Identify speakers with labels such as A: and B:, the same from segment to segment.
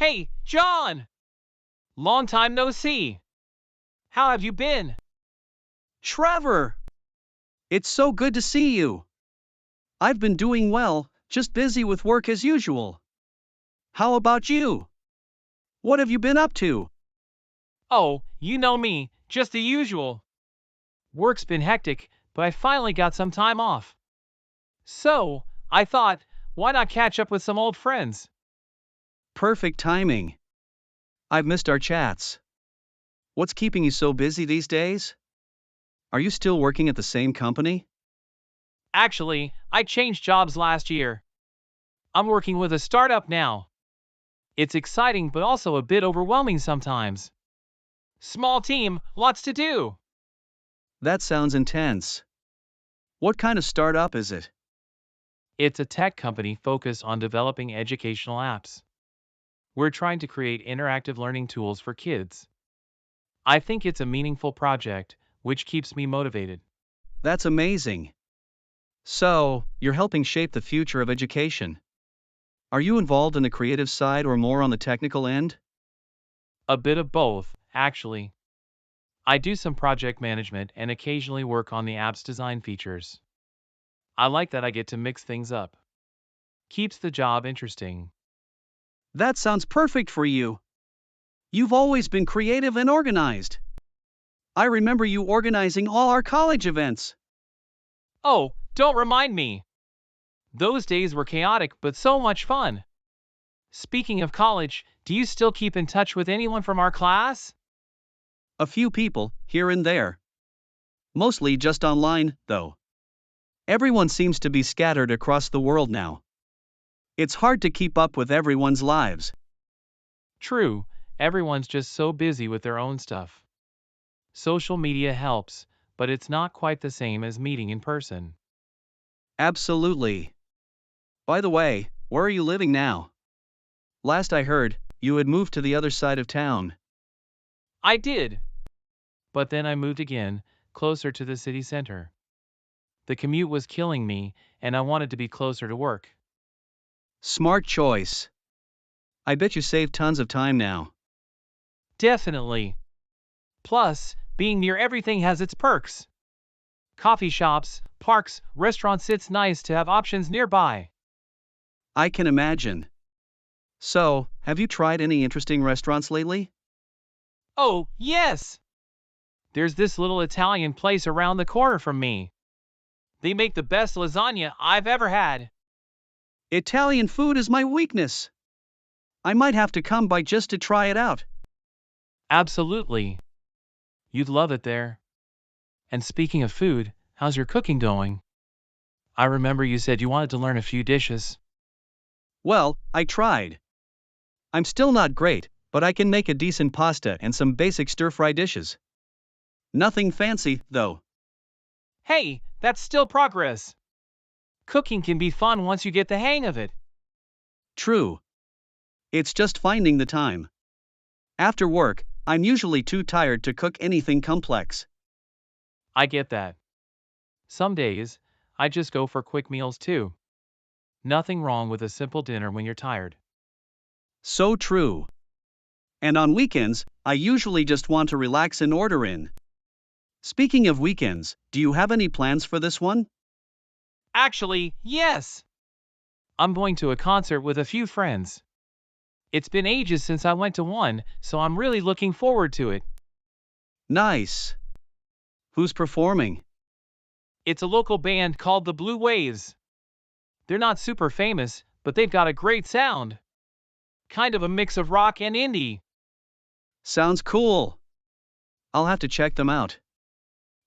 A: Hey, John! Long time no see. How have you been?
B: Trevor! It's so good to see you. I've been doing well, just busy with work as usual. How about you? What have you been up to?
A: Oh, you know me, just the usual. Work's been hectic, but I finally got some time off. So, I thought, why not catch up with some old friends?
B: Perfect timing. I've missed our chats. What's keeping you so busy these days? Are you still working at the same company?
A: Actually, I changed jobs last year. I'm working with a startup now. It's exciting but also a bit overwhelming sometimes. Small team, lots to do.
B: That sounds intense. What kind of startup is it?
A: It's a tech company focused on developing educational apps. We're trying to create interactive learning tools for kids. I think it's a meaningful project, which keeps me motivated.
B: That's amazing. So, you're helping shape the future of education. Are you involved in the creative side or more on the technical end?
A: A bit of both, actually. I do some project management and occasionally work on the app's design features. I like that I get to mix things up. Keeps the job interesting.
B: That sounds perfect for you. You've always been creative and organized. I remember you organizing all our college events.
A: Oh, don't remind me. Those days were chaotic but so much fun. Speaking of college, do you still keep in touch with anyone from our class?
B: A few people, here and there. Mostly just online, though. Everyone seems to be scattered across the world now. It's hard to keep up with everyone's lives.
A: True, everyone's just so busy with their own stuff. Social media helps, but it's not quite the same as meeting in person.
B: Absolutely. By the way, where are you living now? Last I heard, you had moved to the other side of town.
A: I did. But then I moved again, closer to the city center. The commute was killing me, and I wanted to be closer to work.
B: Smart choice. I bet you save tons of time now.
A: Definitely. Plus, being near everything has its perks. Coffee shops, parks, restaurants. It's nice to have options nearby.
B: I can imagine. So, have you tried any interesting restaurants lately?
A: Oh, yes! There's this little Italian place around the corner from me. They make the best lasagna I've ever had.
B: Italian food is my weakness. I might have to come by just to try it out.
A: Absolutely. You'd love it there. And speaking of food, how's your cooking going? I remember you said you wanted to learn a few dishes.
B: Well, I tried. I'm still not great, but I can make a decent pasta and some basic stir-fry dishes. Nothing fancy, though.
A: Hey, that's still progress. Cooking can be fun once you get the hang of it.
B: True. It's just finding the time. After work, I'm usually too tired to cook anything complex.
A: I get that. Some days, I just go for quick meals too. Nothing wrong with a simple dinner when you're tired.
B: So true. And on weekends, I usually just want to relax and order in. Speaking of weekends, do you have any plans for this one?
A: Actually, yes! I'm going to a concert with a few friends. It's been ages since I went to one, so I'm really looking forward to it.
B: Nice. Who's performing?
A: It's a local band called the Blue Waves. They're not super famous, but they've got a great sound. Kind of a mix of rock and indie.
B: Sounds cool. I'll have to check them out.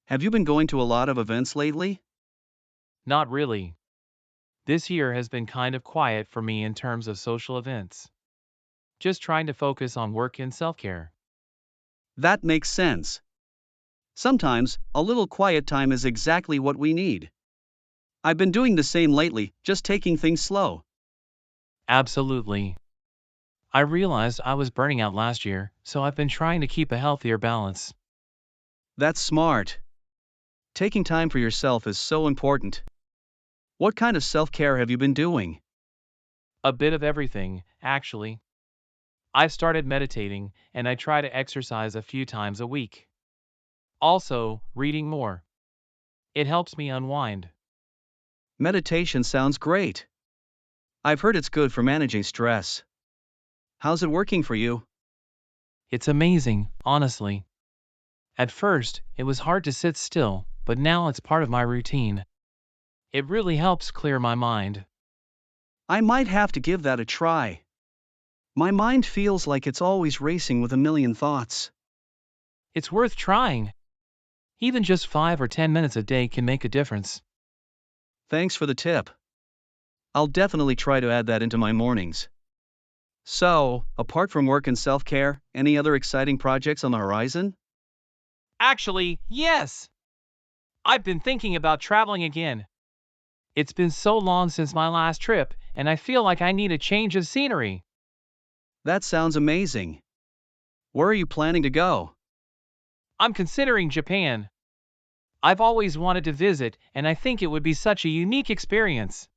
B: Have you been going to a lot of events lately?
A: Not really. This year has been kind of quiet for me in terms of social events. Just trying to focus on work and self-care.
B: That makes sense. Sometimes, a little quiet time is exactly what we need. I've been doing the same lately, just taking things slow.
A: Absolutely. I realized I was burning out last year, so I've been trying to keep a healthier balance.
B: That's smart. Taking time for yourself is so important. What kind of self-care have you been doing?
A: A bit of everything, actually. I've started meditating and I try to exercise a few times a week. Also, reading more. It helps me unwind.
B: Meditation sounds great. I've heard it's good for managing stress. How's it working for you?
A: It's amazing, honestly. At first, it was hard to sit still, but now it's part of my routine. It really helps clear my mind.
B: I might have to give that a try. My mind feels like it's always racing with a million thoughts.
A: It's worth trying. Even just 5 or 10 minutes a day can make a difference.
B: Thanks for the tip. I'll definitely try to add that into my mornings. So, apart from work and self-care, any other exciting projects on the horizon?
A: Actually, yes! I've been thinking about traveling again. It's been so long since my last trip, and I feel like I need a change of scenery.
B: That sounds amazing. Where are you planning to go?
A: I'm considering Japan. I've always wanted to visit, and I think it would be such a unique experience.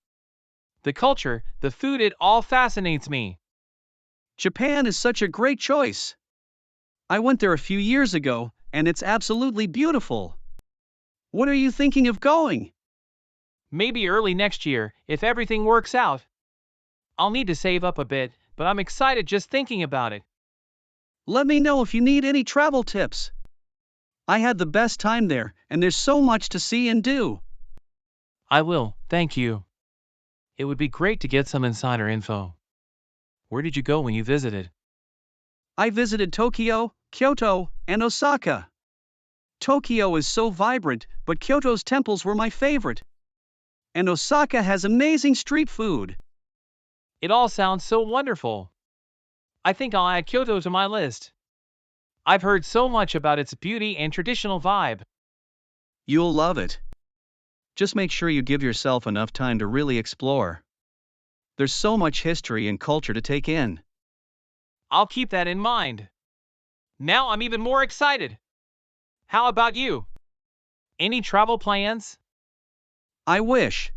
A: The culture, the food, it all fascinates me.
B: Japan is such a great choice. I went there a few years ago, and it's absolutely beautiful. When are you thinking of going?
A: Maybe early next year, if everything works out. I'll need to save up a bit, but I'm excited just thinking about it.
B: Let me know if you need any travel tips. I had the best time there, and there's so much to see and do.
A: I will, thank you. It would be great to get some insider info. Where did you go when you visited?
B: I visited Tokyo, Kyoto, and Osaka. Tokyo is so vibrant, but Kyoto's temples were my favorite. And Osaka has amazing street food.
A: It all sounds so wonderful. I think I'll add Kyoto to my list. I've heard so much about its beauty and traditional vibe.
B: You'll love it. Just make sure you give yourself enough time to really explore. There's so much history and culture to take in.
A: I'll keep that in mind. Now I'm even more excited. How about you? Any travel plans?
B: I wish.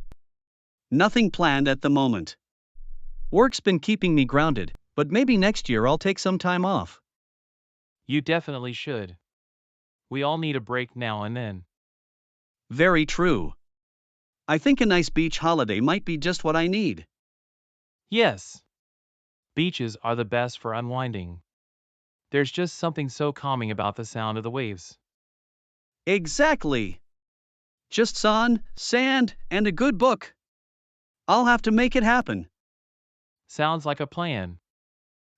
B: Nothing planned at the moment. Work's been keeping me grounded, but maybe next year I'll take some time off.
A: You definitely should. We all need a break now and then.
B: Very true. I think a nice beach holiday might be just what I need.
A: Yes. Beaches are the best for unwinding. There's just something so calming about the sound of the waves.
B: Exactly. Just sun, sand, and a good book. I'll have to make it happen.
A: Sounds like a plan.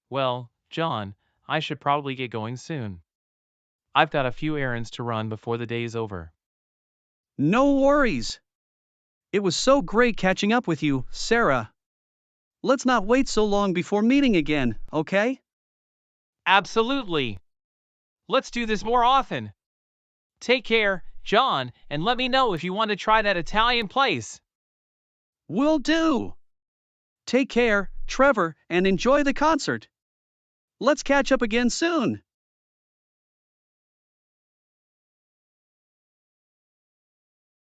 A: Well, John, I should probably get going soon. I've got a few errands to run before the day's over.
B: No worries. It was so great catching up with you, Sarah. Let's not wait so long before meeting again, okay?
A: Absolutely. Let's do this more often. Take care, John, and let me know if you want to try that Italian place.
B: Will do. Take care, Trevor, and enjoy the concert. Let's catch up again soon.